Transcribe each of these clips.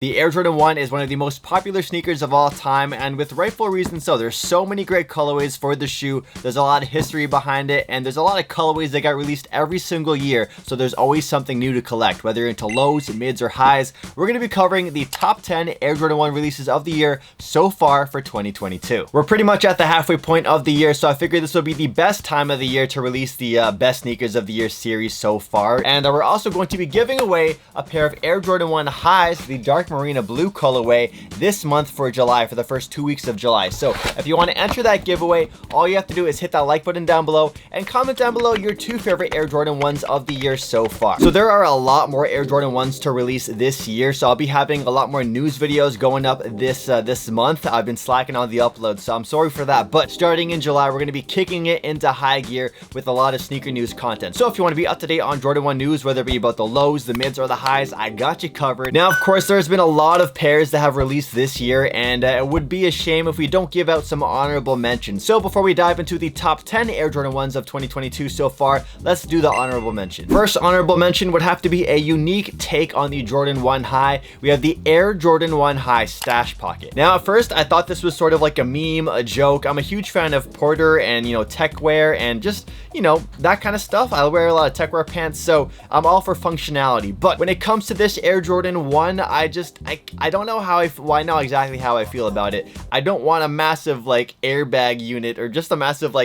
The Air Jordan 1 is one of the most popular sneakers of all time, and with rightful reason so. There's so many great colorways for the shoe, there's a lot of history behind it, and there's a lot of colorways that got released every single year, so there's always something new to collect, whether you're into lows, mids, or highs. We're going to be covering the top 10 Air Jordan 1 releases of the year so far for 2022. We're pretty much at the halfway point of the year, so I figured this will be the best time of the year to release the best sneakers of the year series so far. And we're also going to be giving away a pair of Air Jordan 1 highs, the dark marina blue colorway, this month for July, for the first 2 weeks of July. So if you want to enter that giveaway, all you have to do is hit that like button down below and comment down below your 2 favorite Air Jordan 1s of the year so far. So there are a lot more Air Jordan 1s to release this year, so I'll be having a lot more news videos going up this month. I've been slacking on the upload, so I'm sorry for that, but starting in July, we're going to be kicking it into high gear with a lot of sneaker news content. So if you want to be up to date on Jordan 1 news, whether it be about the lows, the mids, or the highs, I got you covered. Now, of course, there's been a lot of pairs that have released this year, and it would be a shame if we don't give out some honorable mentions. So before we dive into the top 10 Air Jordan 1s of 2022 so far, let's do the honorable mention. First honorable mention would have to be a unique take on the Jordan 1 high. We have the Air Jordan 1 high stash pocket. Now, at first, I thought this was sort of like a meme, a joke. I'm a huge fan of Porter and, tech wear and just, that kind of stuff. I wear a lot of tech wear pants, so I'm all for functionality. But when it comes to this Air Jordan 1, I don't know I know exactly how I feel about it. I don't want a massive airbag unit or just a massive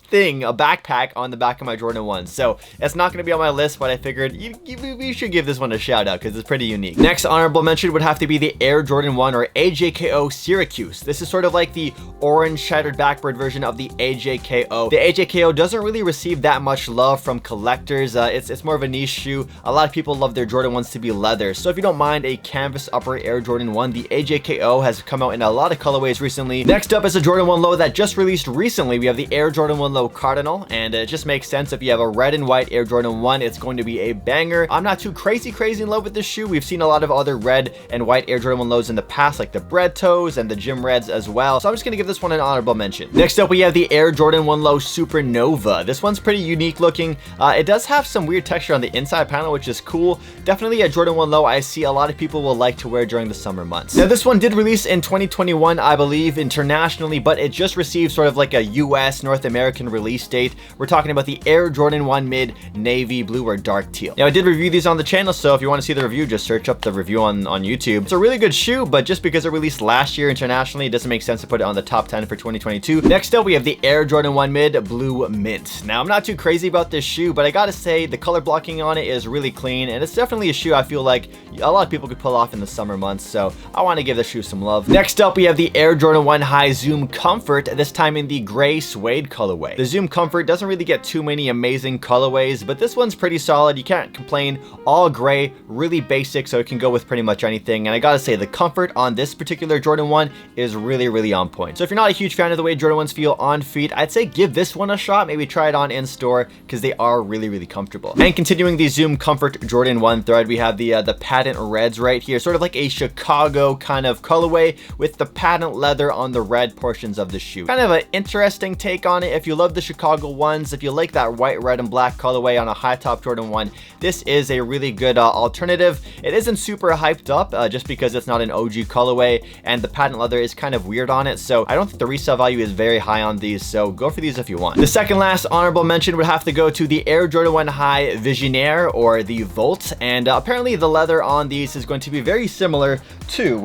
thing, a backpack on the back of my Jordan 1. So it's not going to be on my list, but I figured we should give this one a shout out because it's pretty unique. Next honorable mention would have to be the Air Jordan 1 or AJKO Syracuse. This is sort of like the orange shattered backboard version of the AJKO. The AJKO doesn't really receive that much love from collectors. It's more of a niche shoe. A lot of people love their Jordan 1s to be leather. So if you don't mind a canvas upper Air Jordan 1, the AJKO has come out in a lot of colorways recently. Next up is a Jordan 1 low that just released recently. We have the Air Jordan 1 low Cardinal, and it just makes sense. If you have a red and white Air Jordan 1, it's going to be a banger. I'm not too crazy in love with this shoe. We've seen a lot of other red and white Air Jordan 1 lows in the past, like the bread toes and the gym reds as well, so I'm just gonna give this one an honorable mention. Next up, we have the Air Jordan 1 low Supernova. This one's pretty unique looking. It does have some weird texture on the inside panel, which is cool. Definitely a Jordan 1 low I see a lot of people will like to wear during the summer months. Now, this one did release in 2021, I believe, internationally, but it just received sort of like a US North American release date. We're talking about the Air Jordan 1 mid navy blue or dark teal. Now, I did review these on the channel, so if you want to see the review, just search up the review on YouTube. It's a really good shoe, but just because it released last year internationally, it doesn't make sense to put it on the top 10 for 2022. Next up, we have the Air Jordan 1 mid blue mint. Now, I'm not too crazy about this shoe, but I gotta say the color blocking on it is really clean, and it's definitely a shoe I feel like a lot of people could pull off in the summer months, so I want to give this shoe some love. Next up, we have the Air Jordan 1 high Zoom Comfort, this time in the gray suede colorway. The Zoom Comfort doesn't really get too many amazing colorways, but this one's pretty solid. You can't complain. All gray, really basic, so it can go with pretty much anything. And I gotta say, the comfort on this particular Jordan 1 is really on point. So if you're not a huge fan of the way Jordan 1s feel on feet, I'd say give this one a shot. Maybe try it on in store because they are really comfortable. And continuing the Zoom Comfort Jordan 1 thread, we have the patent reds right here, sort of like a Chicago kind of colorway with the patent leather on the red portions of the shoe. Kind of an interesting take on it. If you love the Chicago ones, if you like that white, red, and black colorway on a high top Jordan 1, this is a really good alternative. It isn't super hyped up just because it's not an OG colorway, and the patent leather is kind of weird on it, so I don't think the resale value is very high on these, so go for these if you want. The second last honorable mention would have to go to the Air Jordan 1 high Visionaire or the Volt, and apparently the leather on these is going to be very similar to,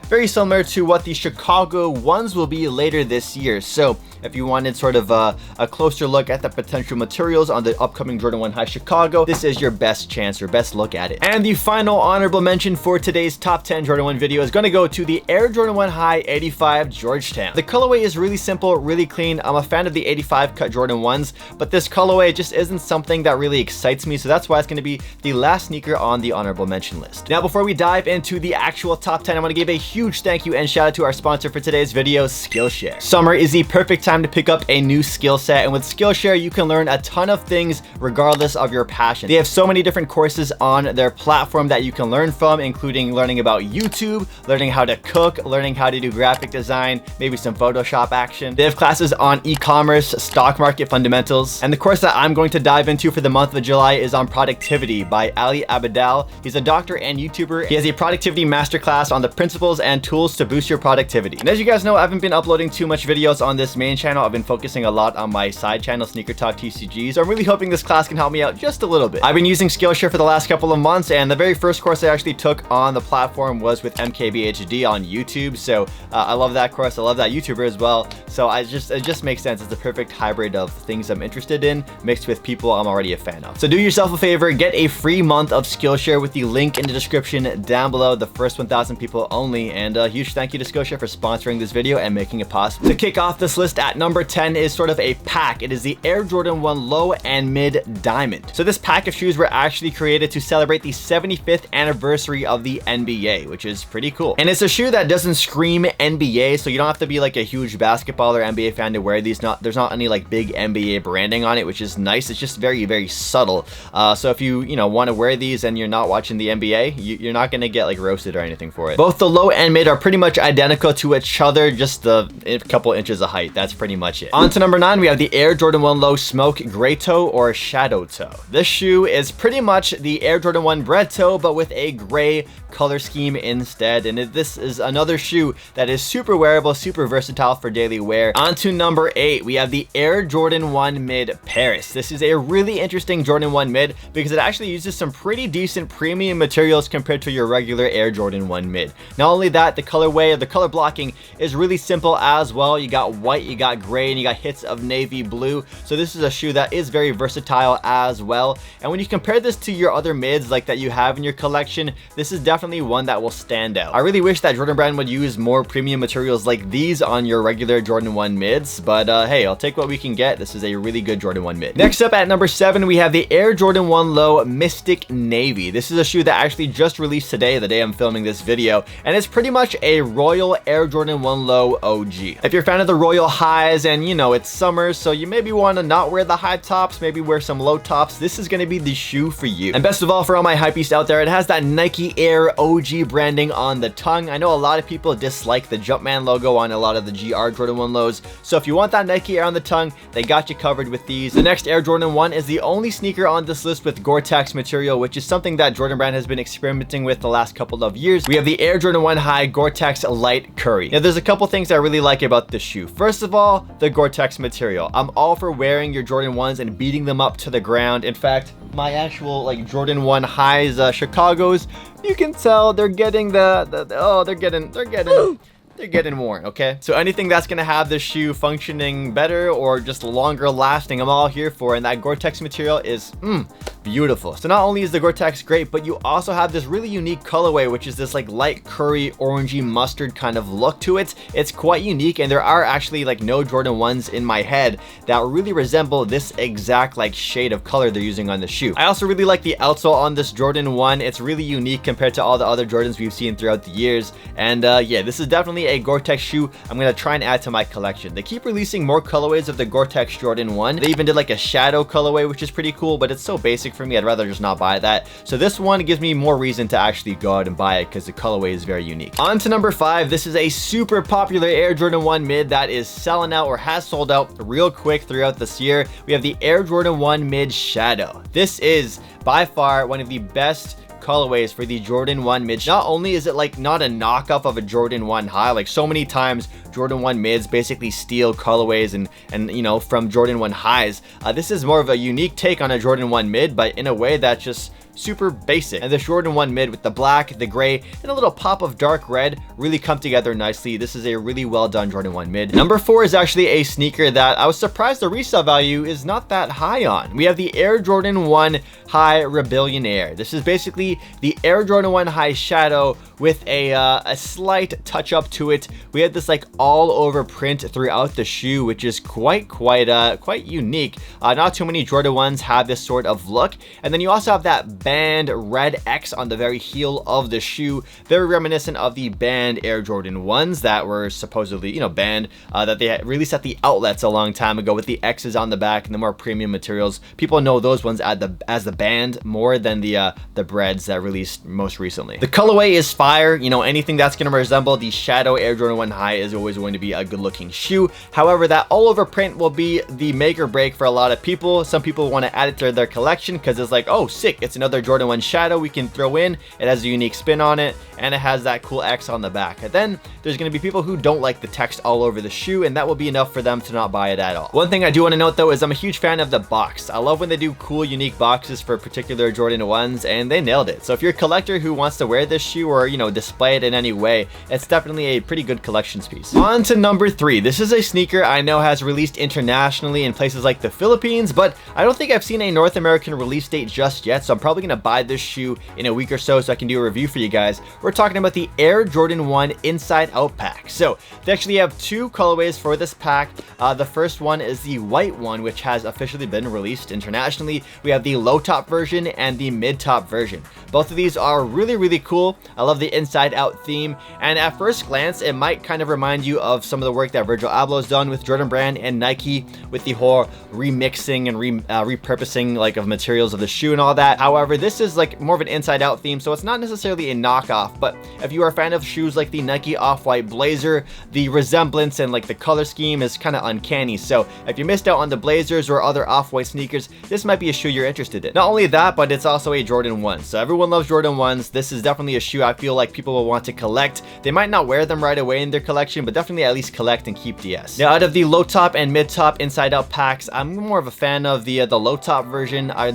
very similar to what the Chicago ones will be later this year. So if you wanted sort of a closer look at the potential materials on the upcoming Jordan 1 high Chicago, this is your best chance or best look at it. And the final honorable mention for today's top 10 Jordan 1 video is going to go to the Air Jordan 1 high 85 Georgetown. The colorway is really simple, really clean. I'm a fan of the 85 cut Jordan 1s, but this colorway just isn't something that really excites me, so that's why it's going to be the last sneaker on the honorable mention list. Now, before we dive into the actual top 10, I want to give a huge thank you and shout out to our sponsor for today's video, Skillshare. Summer is the perfect time to pick up a new skill skill set, and with Skillshare you can learn a ton of things regardless of your passion. They have so many different courses on their platform that you can learn from, including learning about YouTube, learning how to cook, learning how to do graphic design, maybe some Photoshop action. They have classes on e-commerce, stock market fundamentals, and the course that I'm going to dive into for the month of July is on productivity by Ali Abidal. He's a doctor and YouTuber. He has a productivity masterclass on the principles and tools to boost your productivity. And as you guys know, I haven't been uploading too much videos on this main channel. I've been focusing a lot on my side channel, SneakerTalk TCG, so I'm really hoping this class can help me out just a little bit. I've been using Skillshare for the last couple of months, and the very first course I actually took on the platform was with MKBHD on YouTube, so I love that course. I love that YouTuber as well, so it just makes sense. It's a perfect hybrid of things I'm interested in mixed with people I'm already a fan of. So do yourself a favor, get a free month of Skillshare with the link in the description down below, the first 1,000 people only, and a huge thank you to Skillshare for sponsoring this video and making it possible. To kick off this list at number 10 is sort of a pack. It is the Air Jordan 1 Low and Mid Diamond. So this pack of shoes were actually created to celebrate the 75th anniversary of the NBA, which is pretty cool. And it's a shoe that doesn't scream NBA, so you don't have to be like a huge basketball or NBA fan to wear these. There's not any like big NBA branding on it, which is nice. It's just very, very subtle. So if you want to wear these and you're not watching the NBA, you're not gonna get like roasted or anything for it. Both the low and mid are pretty much identical to each other, just a couple inches of height. That's pretty much it. On to number 9, we have the Air Jordan 1 Low Smoke Gray Toe or Shadow Toe. This shoe is pretty much the Air Jordan 1 Bread Toe, but with a gray color scheme instead. And this is another shoe that is super wearable, super versatile for daily wear. On to number 8, we have the Air Jordan 1 Mid Paris. This is a really interesting Jordan 1 Mid because it actually uses some pretty decent premium materials compared to your regular Air Jordan 1 Mid. Not only that, the colorway, the color blocking is really simple as well. You got white, you got gray, and you got hits of navy blue. So this is a shoe that is very versatile as well. And when you compare this to your other mids like that you have in your collection, this is definitely one that will stand out. I really wish that Jordan Brand would use more premium materials like these on your regular Jordan 1 mids, but hey, I'll take what we can get. This is a really good Jordan 1 mid. Next up at number 7, we have the Air Jordan 1 Low Mystic Navy. This is a shoe that actually just released today, the day I'm filming this video, and it's pretty much a Royal Air Jordan 1 Low OG. If you're a fan of the Royal highs and it's summer, so you maybe want to not wear the high tops, maybe wear some low tops, this is going to be the shoe for you. And best of all, for all my hypebeasts out there, it has that Nike Air OG branding on the tongue. I know a lot of people dislike the Jumpman logo on a lot of the GR Jordan 1 Lows, so if you want that Nike Air on the tongue, they got you covered with these. The next Air Jordan 1 is the only sneaker on this list with Gore-Tex material, which is something that Jordan Brand has been experimenting with the last couple of years. We have the Air Jordan 1 High Gore-Tex Light Curry. Now there's a couple things I really like about this shoe. First of all, the Gore-Tex material. I'm all for wearing your Jordan 1s and beating them up to the ground. In fact, my actual like Jordan 1 Highs Chicago's, you can tell they're getting they're getting worn, okay? So anything that's gonna have the shoe functioning better or just longer lasting, I'm all here for, and that Gore-Tex material is beautiful. So not only is the Gore-Tex great, but you also have this really unique colorway, which is this like light curry, orangey mustard kind of look to it. It's quite unique, and there are actually like no Jordan 1s in my head that really resemble this exact like shade of color they're using on the shoe. I also really like the outsole on this Jordan 1. It's really unique compared to all the other Jordans we've seen throughout the years, and yeah, this is definitely a Gore-Tex shoe I'm gonna try and add to my collection. They keep releasing more colorways of the Gore-Tex Jordan 1. They even did like a shadow colorway, which is pretty cool, but it's so basic for me, I'd rather just not buy that. So this one gives me more reason to actually go out and buy it because the colorway is very unique. On to number 5. This is a super popular Air Jordan 1 mid that is selling out or has sold out real quick throughout this year. We have the Air Jordan 1 Mid Shadow. This is by far one of the best colorways for the Jordan 1 mid. Not only is it like not a knockoff of a Jordan 1 high, like so many times Jordan 1 mids basically steal colorways and from Jordan 1 highs. This is more of a unique take on a Jordan 1 mid, but in a way that's just super basic. And the Jordan 1 mid with the black, the gray, and a little pop of dark red really come together nicely. This is a really well done Jordan 1 mid. Number 4 is actually a sneaker that I was surprised the resale value is not that high on. We have the Air Jordan 1 High Rebellion Air. This is basically the Air Jordan 1 High Shadow with a slight touch up to it. We had this like all over print throughout the shoe, which is quite unique. Not too many Jordan 1s have this sort of look. And then you also have that band red X on the very heel of the shoe, very reminiscent of the band Air Jordan 1s that were supposedly, banned, that they had released at the outlets a long time ago with the X's on the back and the more premium materials. People know those ones as the band more than the breads that released most recently. The colorway is fire. Anything that's going to resemble the Shadow Air Jordan 1 High is always going to be a good looking shoe. However, that all over print will be the make or break for a lot of people. Some people want to add it to their collection because it's like, oh sick, it's another Jordan 1 Shadow we can throw in. It has a unique spin on it and it has that cool X on the back. And then there's going to be people who don't like the text all over the shoe, and that will be enough for them to not buy it at all. One thing I do want to note though is I'm a huge fan of the box. I love when they do cool unique boxes for particular Jordan 1s, and they nailed it. So if you're a collector who wants to wear this shoe or display it in any way, it's definitely a pretty good collections piece. On to number 3. This is a sneaker I know has released internationally in places like the Philippines, but I don't think I've seen a North American release date just yet, so I'm probably gonna buy this shoe in a week or so I can do a review for you guys. We're talking about the Air Jordan 1 Inside Out pack. So they actually have 2 colorways for this pack. The first one is the white one, which has officially been released internationally. We have the low top version and the mid top version. Both of these are really cool. I love the inside out theme, and at first glance it might kind of remind you of some of the work that Virgil Abloh's done with Jordan Brand and Nike with the whole remixing and repurposing of materials of the shoe and all that. However, this is more of an inside out theme, so it's not necessarily a knockoff, but if you are a fan of shoes like the Nike Off-White Blazer, the resemblance and the color scheme is kind of uncanny. So if you missed out on the Blazers or other Off-White sneakers, this might be a shoe you're interested in. Not only that, but it's also a Jordan 1. So everyone loves Jordan 1s. This is definitely a shoe I feel like people will want to collect. They might not wear them right away in their collection, but definitely at least collect and keep DS. Now, out of the low top and mid top inside out packs, I'm more of a fan of the low top version. I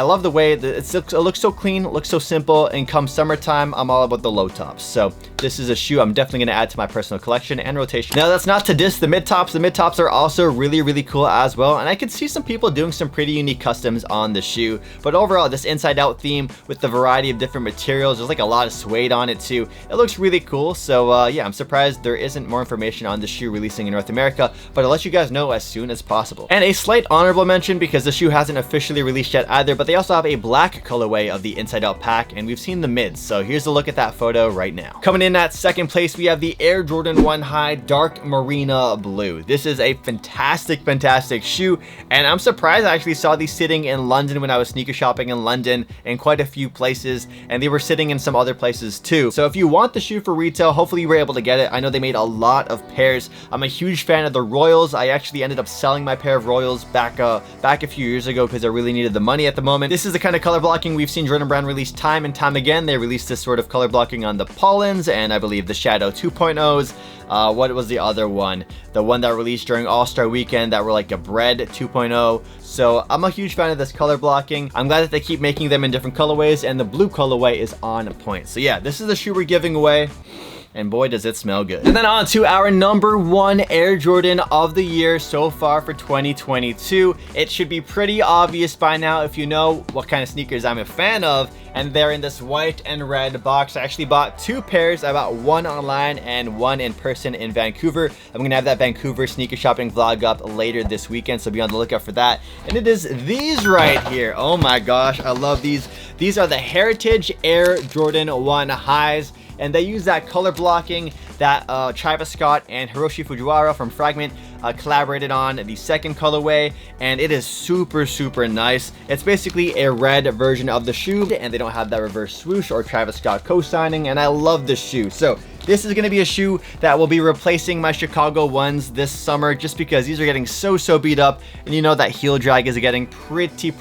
love the way that it looks so clean, looks so simple, and come summertime, I'm all about the low tops. So this is a shoe I'm definitely going to add to my personal collection and rotation. Now, that's not to diss the mid tops. The mid tops are also really cool as well, and I could see some people doing some pretty unique customs on the shoe. But overall, this inside out theme with the variety of different materials, there's a lot of suede on it too. It looks really cool. So yeah, I'm surprised there isn't more information on the shoe releasing in North America, but I'll let you guys know as soon as possible. And a slight honorable mention, because the shoe hasn't officially released yet either, but they also have a black colorway of the inside out pack, and we've seen the mids. So here's a look at that photo right now. Coming in at second place, we have the Air Jordan 1 High Dark Marina Blue. This is a fantastic shoe, and I'm surprised I actually saw these sitting in London when I was sneaker shopping in London in quite a few places, and they were sitting in some other places too. So if you want the shoe for retail, hopefully you were able to get it. I know they made a lot of pairs. I'm a huge fan of the Royals. I actually ended up selling my pair of Royals back a few years ago because I really needed the money at the moment. This is the kind of color blocking we've seen Jordan Brand release time and time again. They released this sort of color blocking on the Pollens and I believe the Shadow 2.0s. What was the other one? The one that released during All-Star Weekend that were like a bread 2.0. So I'm a huge fan of this color blocking. I'm glad that they keep making them in different colorways, and the blue colorway is on point. So yeah, this is the shoe we're giving away, and boy does it smell good. And then on to our number 1 Air Jordan of the year so far for 2022. It should be pretty obvious by now if you know what kind of sneakers I'm a fan of, and they're in this white and red box. I actually bought 2 pairs. I bought one online and one in person in Vancouver. I'm gonna have that Vancouver sneaker shopping vlog up later this weekend, so be on the lookout for that. And it is these right here. Oh my gosh, I love these. These are the Heritage Air Jordan 1 Highs, and they use that color blocking that Travis Scott and Hiroshi Fujiwara from Fragment collaborated on the second colorway, and it is super nice. It's basically a red version of the shoe, and they don't have that reverse swoosh or Travis Scott co-signing, and I love this shoe. So this is going to be a shoe that will be replacing my Chicago ones this summer, just because these are getting so beat up, and you know that heel drag is getting pretty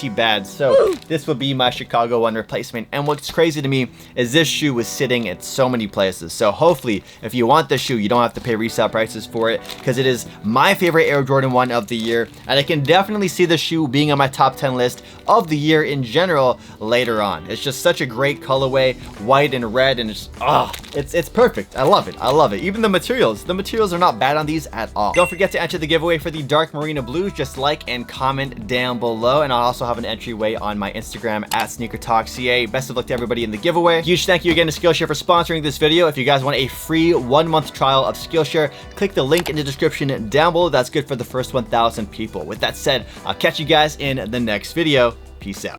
bad. So this will be my Chicago one replacement. And what's crazy to me is this shoe was sitting at so many places. So hopefully if you want this shoe, you don't have to pay resale prices for it, because it is my favorite Air Jordan 1 of the year, and I can definitely see the shoe being on my top 10 list of the year in general later on. It's just such a great colorway, white and red, and it's perfect. I love it. Even the materials are not bad on these at all. Don't forget to enter the giveaway for the Dark Marina Blues. Just like and comment down below, and I'll also have an entryway on my Instagram at SneakerTalkCA. Best of luck to everybody in the giveaway. Huge thank you again to Skillshare for sponsoring this video. If you guys want a free 1-month trial of Skillshare, click the link in the description down below. That's good for the first 1,000 people. With that said, I'll catch you guys in the next video. Peace out.